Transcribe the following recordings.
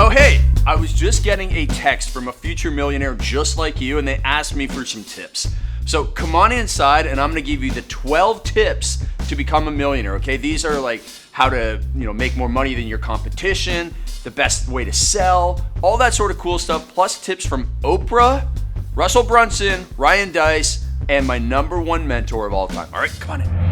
Oh, hey, I was just getting a text from a future millionaire just like you, and they asked me for some tips. So come on inside, and I'm gonna give you the 12 tips to become a millionaire, okay? These are like how to, make more money than your competition, the best way to sell, all that sort of cool stuff, plus tips from Oprah, Russell Brunson, Ryan Dice, and my number one mentor of all time. All right, come on in.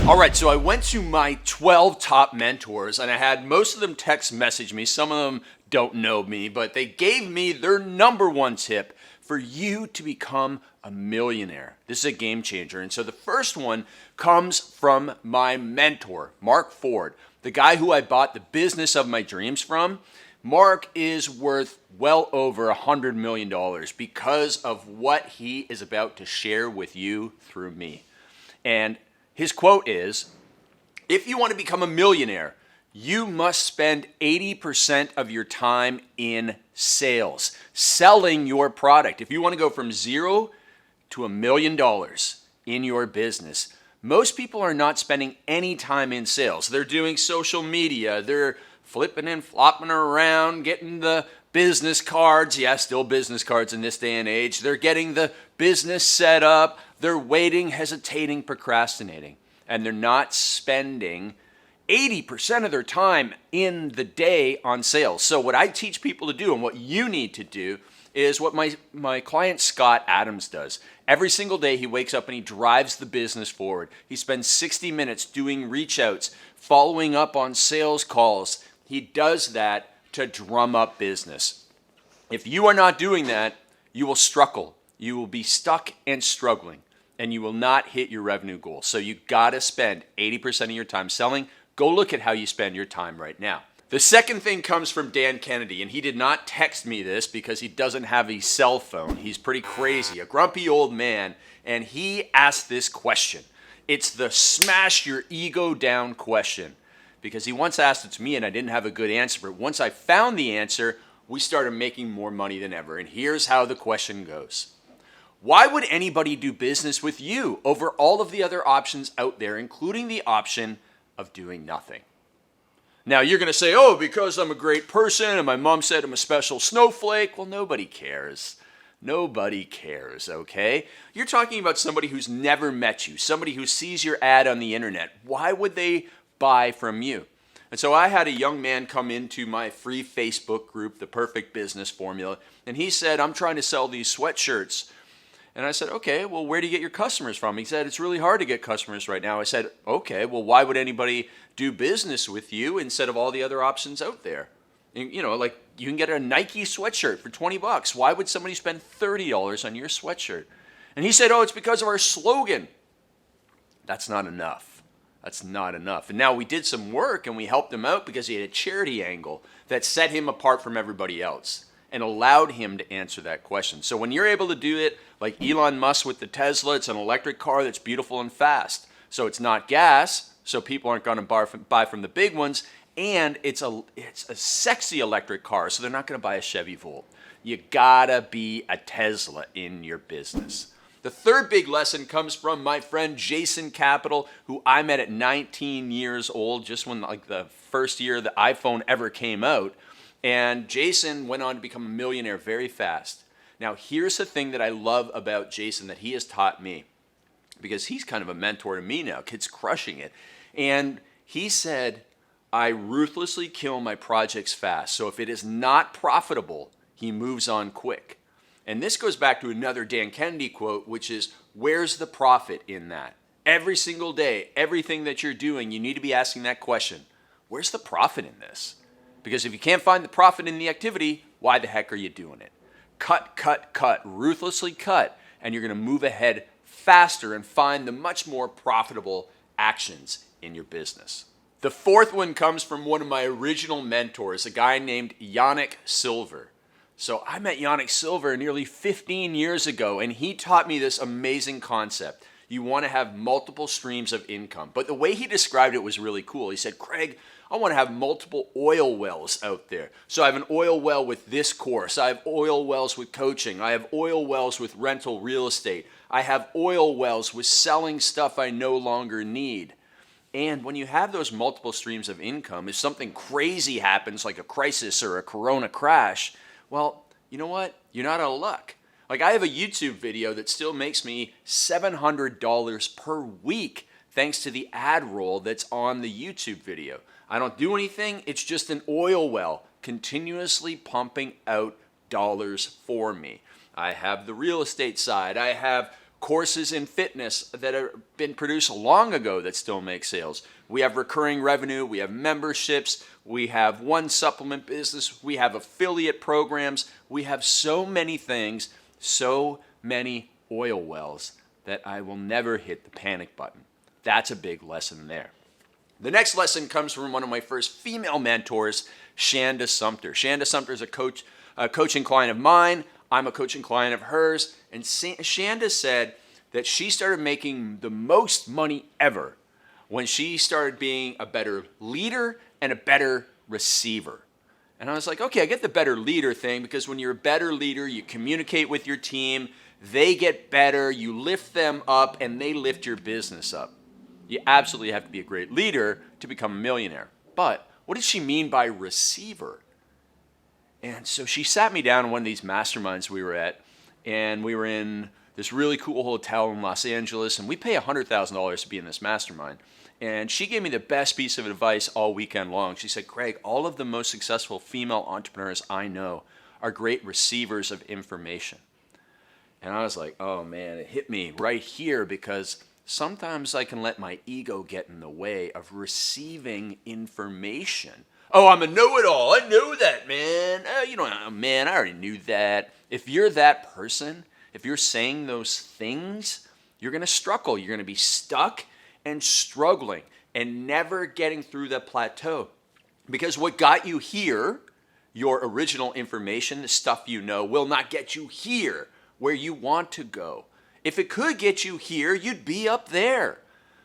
All right, so I went to my 12 top mentors, and I had most of them text message me. Some of them don't know me, but they gave me their number one tip for you to become a millionaire. This is a game changer. And so the first one comes from my mentor, Mark Ford, the guy who I bought the business of my dreams from. Mark is worth well over $100 million because of what he is about to share with you through me. And his quote is, if you want to become a millionaire, you must spend 80% of your time in sales, selling your product. If you want to go from zero to $1 million in your business, most people are not spending any time in sales. They're doing social media. They're flipping and flopping around, getting the business cards. Yeah, still business cards in this day and age. They're getting the business set up. They're waiting, hesitating, procrastinating. And they're not spending 80% of their time in the day on sales. So what I teach people to do and what you need to do is what my client Scott Adams does. Every single day he wakes up and he drives the business forward. He spends 60 minutes doing reach outs, following up on sales calls. He does that to drum up business. If you are not doing that, you will struggle. You will be stuck and struggling, and you will not hit your revenue goal. So you gotta spend 80% of your time selling. Go look at how you spend your time right now. The second thing comes from Dan Kennedy, and he did not text me this because he doesn't have a cell phone. He's pretty crazy, a grumpy old man, and he asked this question. It's the smash your ego down question, because he once asked it to me and I didn't have a good answer, but once I found the answer, we started making more money than ever. And here's how the question goes. Why would anybody do business with you over all of the other options out there, including the option of doing nothing? Now, you're going to say, oh, because I'm a great person and my mom said I'm a special snowflake. Well, nobody cares. Nobody cares, okay? You're talking about somebody who's never met you, somebody who sees your ad on the internet. Why would they buy from you? And so I had a young man come into my free Facebook group, The Perfect Business Formula, and he said, I'm trying to sell these sweatshirts. And I said, okay, well, where do you get your customers from? He said, it's really hard to get customers right now. I said, okay, well, why would anybody do business with you instead of all the other options out there? And, like you can get a Nike sweatshirt for $20. Why would somebody spend $30 on your sweatshirt? And he said, oh, it's because of our slogan. That's not enough. That's not enough. And now we did some work and we helped him out because he had a charity angle that set him apart from everybody else and allowed him to answer that question. So when you're able to do it, like Elon Musk with the Tesla, it's an electric car that's beautiful and fast. So it's not gas, so people aren't going to buy from the big ones, and it's a sexy electric car, so they're not going to buy a Chevy Volt. You gotta be a Tesla in your business. The third big lesson comes from my friend Jason Capital, who I met at 19 years old, just when the first year the iPhone ever came out. And Jason went on to become a millionaire very fast. Now, here's the thing that I love about Jason that he has taught me, because he's kind of a mentor to me now. Kid's crushing it. And he said, I ruthlessly kill my projects fast. So if it is not profitable, he moves on quick. And this goes back to another Dan Kennedy quote, which is, where's the profit in that? Every single day, everything that you're doing, you need to be asking that question. Where's the profit in this? Because if you can't find the profit in the activity, why the heck are you doing it? Cut, ruthlessly cut, and you're going to move ahead faster and find the much more profitable actions in your business. The fourth one comes from one of my original mentors, a guy named Yannick Silver. So I met Yannick Silver nearly 15 years ago, and he taught me this amazing concept. You want to have multiple streams of income. But the way he described it was really cool. He said, Craig, I want to have multiple oil wells out there. So I have an oil well with this course. I have oil wells with coaching. I have oil wells with rental real estate. I have oil wells with selling stuff I no longer need. And when you have those multiple streams of income, if something crazy happens like a crisis or a corona crash, well, you know what? You're not out of luck. Like I have a YouTube video that still makes me $700 per week thanks to the ad roll that's on the YouTube video. I don't do anything. It's just an oil well continuously pumping out dollars for me. I have the real estate side. I have courses in fitness that have been produced long ago that still make sales. We have recurring revenue. We have memberships. We have one supplement business. We have affiliate programs. We have so many things, so many oil wells that I will never hit the panic button. That's a big lesson there. The next lesson comes from one of my first female mentors, Shanda Sumpter. Shanda Sumpter is a coaching client of mine. I'm a coaching client of hers. And Shanda said that she started making the most money ever when she started being a better leader and a better receiver. And I was like, okay, I get the better leader thing because when you're a better leader, you communicate with your team, they get better, you lift them up, and they lift your business up. You absolutely have to be a great leader to become a millionaire. But what did she mean by receiver? And so she sat me down in one of these masterminds we were at, and we were in this really cool hotel in Los Angeles, and we pay $100,000 to be in this mastermind. And she gave me the best piece of advice all weekend long. She said, Craig, all of the most successful female entrepreneurs I know are great receivers of information. And I was like, oh man, it hit me right here because sometimes I can let my ego get in the way of receiving information. Oh, I'm a know-it-all. I know that, man. Oh, you don't know, man, I already knew that. If you're that person, if you're saying those things, you're going to struggle. You're going to be stuck and struggling and never getting through that plateau. Because what got you here, your original information, the stuff you know, will not get you here where you want to go. If it could get you here, you'd be up there.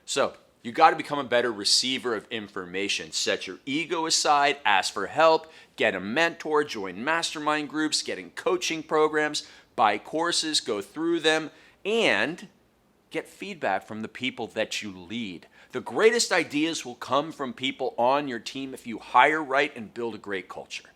So you got to become a better receiver of information. Set your ego aside, ask for help, get a mentor, join mastermind groups, get in coaching programs, buy courses, go through them, and get feedback from the people that you lead. The greatest ideas will come from people on your team if you hire right and build a great culture.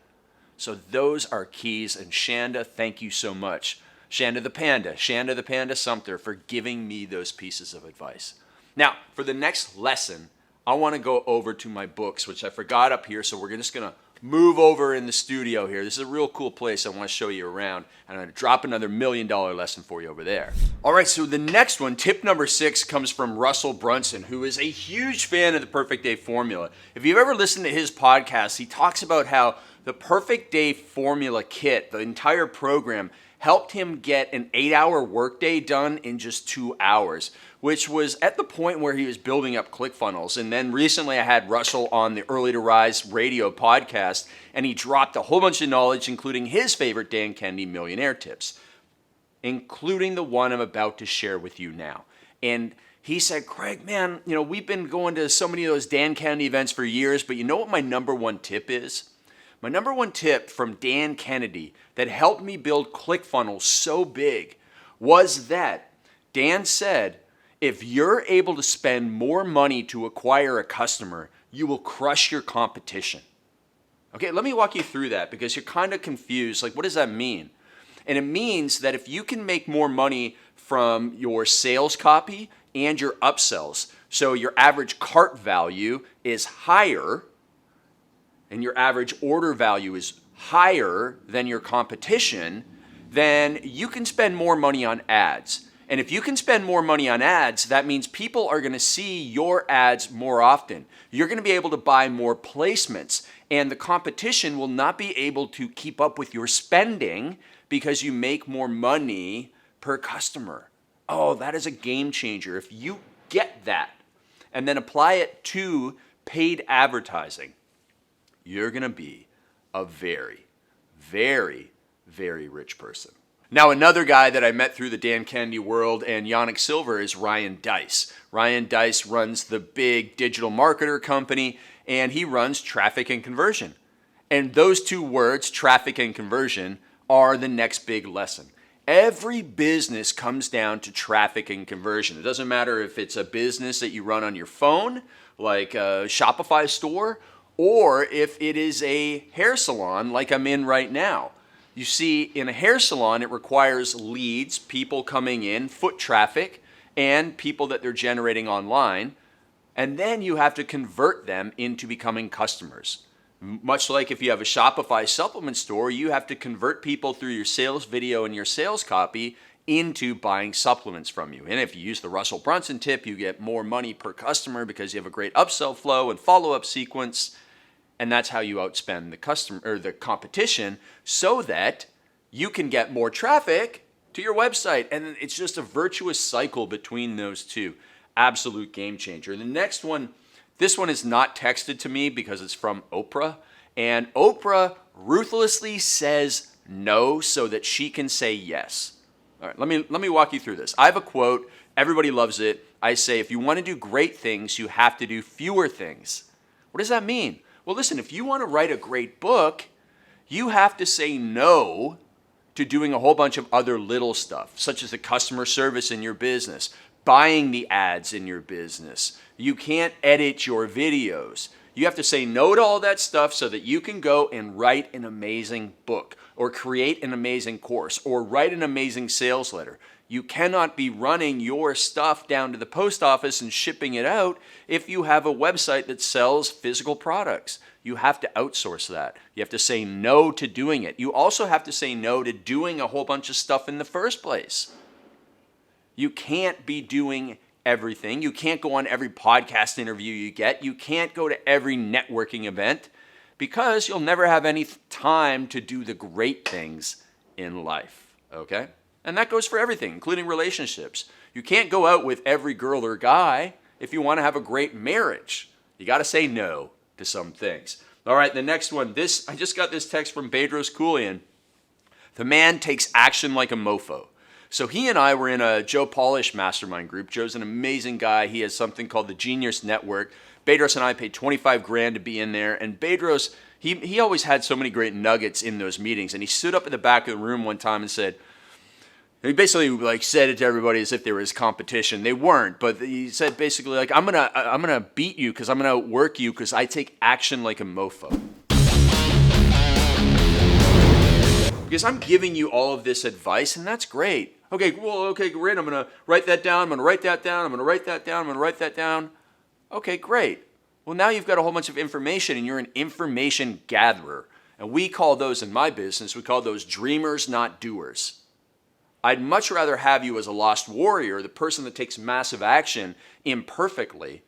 So those are keys. And Shanda, thank you so much. Shanda the Panda Sumpter, for giving me those pieces of advice. Now, for the next lesson, I want to go over to my books, which I forgot up here, so we're just going to move over in the studio here. This is a real cool place. I want to show you around, and I'm going to drop another $1 million lesson for you over there. All right, so the next one, tip number 6, comes from Russell Brunson, who is a huge fan of the Perfect Day Formula. If you've ever listened to his podcast, he talks about how the Perfect Day Formula kit, the entire program, helped him get an 8-hour workday done in just 2 hours, which was at the point where he was building up ClickFunnels. And then recently I had Russell on the Early to Rise radio podcast, and he dropped a whole bunch of knowledge, including his favorite Dan Kennedy millionaire tips, including the one I'm about to share with you now. And he said, Craig, man, we've been going to so many of those Dan Kennedy events for years, but you know what my number one tip is? My number one tip from Dan Kennedy that helped me build ClickFunnels so big was that Dan said, if you're able to spend more money to acquire a customer, you will crush your competition. Okay, let me walk you through that because you're kind of confused. Like, what does that mean? And it means that if you can make more money from your sales copy and your upsells, so your average cart value is higher, and your average order value is higher than your competition, then you can spend more money on ads. And if you can spend more money on ads, that means people are going to see your ads more often. You're going to be able to buy more placements, and the competition will not be able to keep up with your spending because you make more money per customer. Oh, that is a game changer. If you get that and then apply it to paid advertising, you're going to be a very, very, very rich person. Now, another guy that I met through the Dan Kennedy world and Yannick Silver is Ryan Deiss. Ryan Deiss runs the big digital marketer company, and he runs traffic and conversion. And those two words, traffic and conversion, are the next big lesson. Every business comes down to traffic and conversion. It doesn't matter if it's a business that you run on your phone, like a Shopify store, or if it is a hair salon like I'm in right now. You see, in a hair salon, it requires leads, people coming in, foot traffic, and people that they're generating online. And then you have to convert them into becoming customers. Much like if you have a Shopify supplement store, you have to convert people through your sales video and your sales copy into buying supplements from you. And if you use the Russell Brunson tip, you get more money per customer because you have a great upsell flow and follow-up sequence. And that's how you outspend the customer or the competition so that you can get more traffic to your website. And it's just a virtuous cycle between those two. Absolute game changer. The next one, this one is not texted to me because it's from Oprah. And Oprah ruthlessly says no so that she can say yes. All right, let me walk you through this. I have a quote. Everybody loves it. I say, if you want to do great things, you have to do fewer things. What does that mean? Well, listen, if you want to write a great book, you have to say no to doing a whole bunch of other little stuff, such as the customer service in your business, buying the ads in your business. You can't edit your videos. You have to say no to all that stuff so that you can go and write an amazing book or create an amazing course or write an amazing sales letter. You cannot be running your stuff down to the post office and shipping it out if you have a website that sells physical products. You have to outsource that. You have to say no to doing it. You also have to say no to doing a whole bunch of stuff in the first place. You can't be doing everything. You can't go on every podcast interview you get. You can't go to every networking event because you'll never have any time to do the great things in life, okay? And that goes for everything, including relationships. You can't go out with every girl or guy if you want to have a great marriage. You got to say no to some things. All right, the next one. I just got this text from Bedros Keuilian. The man takes action like a mofo. So he and I were in a Joe Polish mastermind group. Joe's an amazing guy. He has something called the Genius Network. Bedros and I paid $25,000 to be in there. And Bedros, he always had so many great nuggets in those meetings. And he stood up at the back of the room one time and said, he basically said it to everybody as if they were his competition. They weren't, but he said basically I'm gonna beat you because I'm gonna outwork you because I take action like a mofo. Because I'm giving you all of this advice, and that's great. Okay, great. I'm going to write that down. I'm going to write that down. I'm going to write that down. I'm going to write that down. Okay, great. Well, now you've got a whole bunch of information, and you're an information gatherer. And we call those, in my business, we call those dreamers, not doers. I'd much rather have you as a lost warrior, the person that takes massive action imperfectly,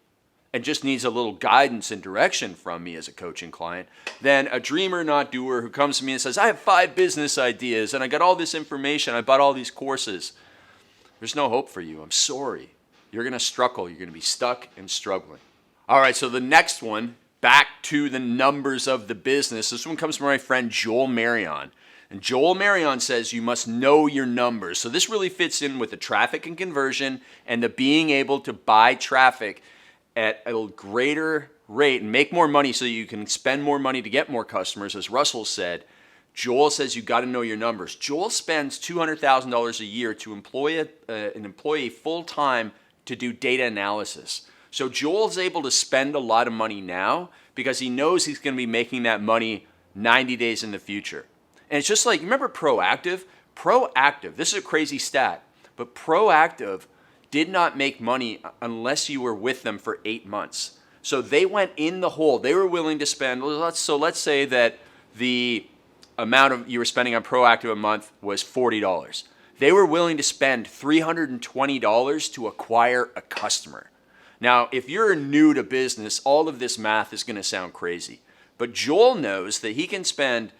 and just needs a little guidance and direction from me as a coaching client, than a dreamer, not doer, who comes to me and says, I have 5 business ideas and I got all this information, I bought all these courses. There's no hope for you. I'm sorry. You're going to struggle. You're going to be stuck and struggling. All right, so the next one, back to the numbers of the business. This one comes from my friend Joel Marion. And Joel Marion says you must know your numbers. So this really fits in with the traffic and conversion and the being able to buy traffic at a greater rate and make more money so you can spend more money to get more customers, as Russell said. Joel says you got to know your numbers. Joel spends $200,000 a year to employ an employee full-time to do data analysis. So Joel's able to spend a lot of money now because he knows he's going to be making that money 90 days in the future. And it's just like, remember Proactive? Proactive, this is a crazy stat, but Proactive did not make money unless you were with them for 8 months. So they went in the hole. They were willing to spend, let's say that the amount you were spending on Proactive a month was $40. They were willing to spend $320 to acquire a customer. Now, if you're new to business, all of this math is going to sound crazy. But Joel knows that he can spend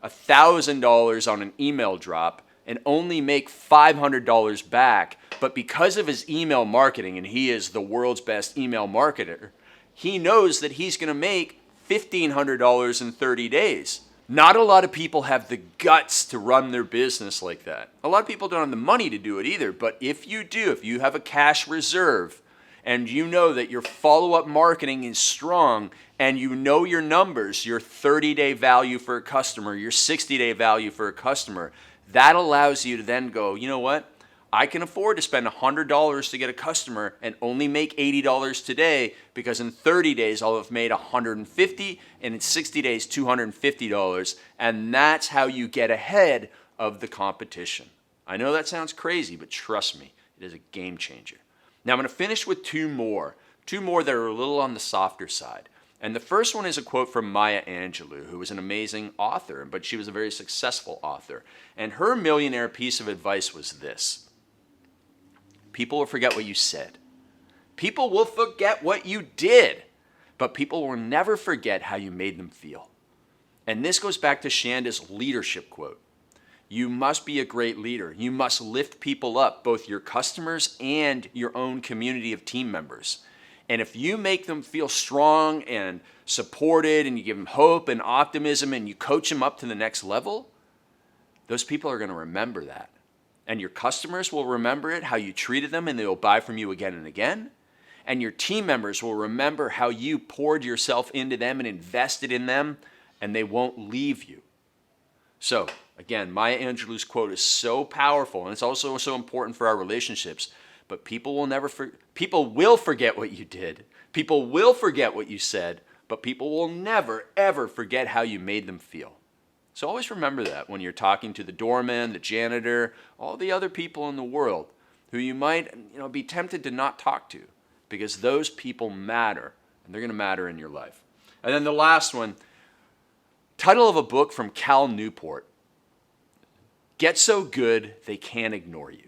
$1,000 on an email drop and only make $500 back. But because of his email marketing, and he is the world's best email marketer, he knows that he's going to make $1,500 in 30 days. Not a lot of people have the guts to run their business like that. A lot of people don't have the money to do it either. But if you do, if you have a cash reserve and you know that your follow-up marketing is strong, and you know your numbers, your 30-day value for a customer, your 60-day value for a customer, that allows you to then go, you know what? I can afford to spend $100 to get a customer and only make $80 today, because in 30 days I'll have made $150, and in 60 days $250, and that's how you get ahead of the competition. I know that sounds crazy, but trust me, it is a game changer. Now I'm going to finish with two more that are a little on the softer side. And the first one is a quote from Maya Angelou, who was an amazing author, but she was a very successful author. And her millionaire piece of advice was this: people will forget what you said. People will forget what you did, but people will never forget how you made them feel. And this goes back to Shanda's leadership quote. You must be a great leader. You must lift people up, both your customers and your own community of team members. And if you make them feel strong and supported, and you give them hope and optimism, and you coach them up to the next level, those people are going to remember that. And your customers will remember it, how you treated them, and they'll buy from you again and again. And your team members will remember how you poured yourself into them and invested in them, and they won't leave you. So, again, Maya Angelou's quote is so powerful, and it's also so important for our relationships. But people will forget what you did. People will forget what you said, but people will never, ever forget how you made them feel. So always remember that when you're talking to the doorman, the janitor, all the other people in the world who you might, be tempted to not talk to, because those people matter, and they're going to matter in your life. And then the last one, title of a book from Cal Newport: Get So Good They Can't Ignore You.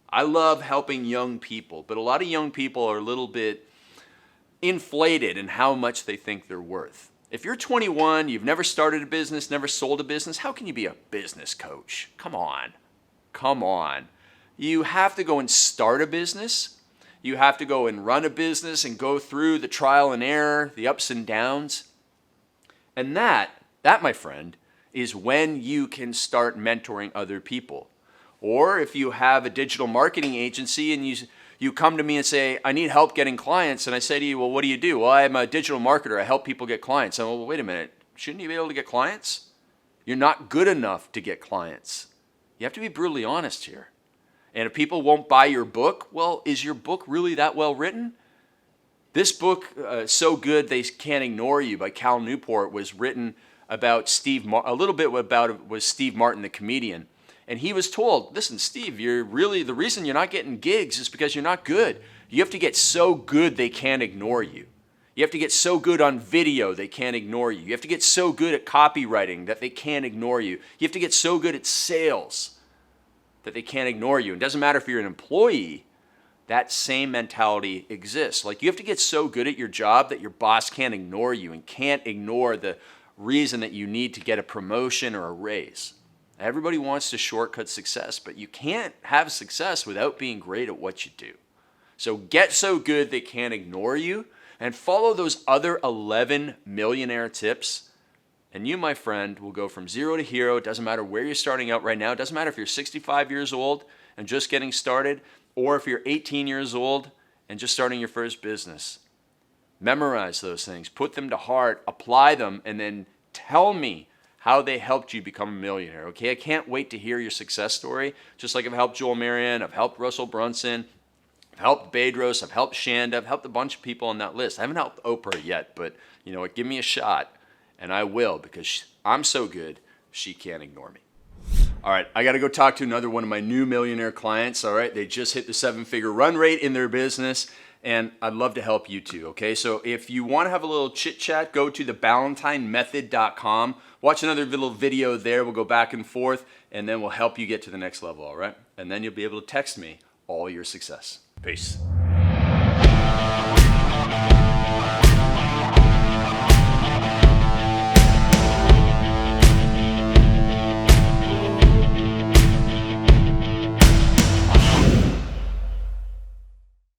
I love helping young people, but a lot of young people are a little bit inflated in how much they think they're worth. If you're 21, you've never started a business, never sold a business, how can you be a business coach? Come on. You have to go and start a business. You have to go and run a business and go through the trial and error, the ups and downs. And that, my friend, is when you can start mentoring other people. Or if you have a digital marketing agency and you come to me and say, I need help getting clients, and I say to you, well, what do you do? Well, I'm a digital marketer. I help people get clients. I'm, well, wait a minute. Shouldn't you be able to get clients? You're not good enough to get clients. You have to be brutally honest here. And if people won't buy your book, well, is your book really that well written? This book, So Good They Can't Ignore You, by Cal Newport, was written about Steve Martin, the comedian. And he was told, listen, Steve, the reason you're not getting gigs is because you're not good. You have to get so good they can't ignore you. You have to get so good on video they can't ignore you. You have to get so good at copywriting that they can't ignore you. You have to get so good at sales that they can't ignore you. It doesn't matter if you're an employee, that same mentality exists. Like, you have to get so good at your job that your boss can't ignore you and can't ignore the reason that you need to get a promotion or a raise. Everybody wants to shortcut success, but you can't have success without being great at what you do. So get so good they can't ignore you, and follow those other 11 millionaire tips, and you, my friend, will go from zero to hero. It doesn't matter where you're starting out right now. It doesn't matter if you're 65 years old and just getting started, or if you're 18 years old and just starting your first business. Memorize those things, put them to heart, apply them, and then tell me how they helped you become a millionaire, okay? I can't wait to hear your success story. Just like I've helped Joel Marion, I've helped Russell Brunson, I've helped Bedros, I've helped Shanda, I've helped a bunch of people on that list. I haven't helped Oprah yet, but you know what? Give me a shot, and I will, because I'm so good, she can't ignore me. All right, I got to go talk to another one of my new millionaire clients, all right? They just hit the 7-figure run rate in their business, and I'd love to help you too, okay? So if you want to have a little chit-chat, go to theballantynemethod.com. Watch another little video there. We'll go back and forth, and then we'll help you get to the next level, all right? And then you'll be able to text me all your success. Peace.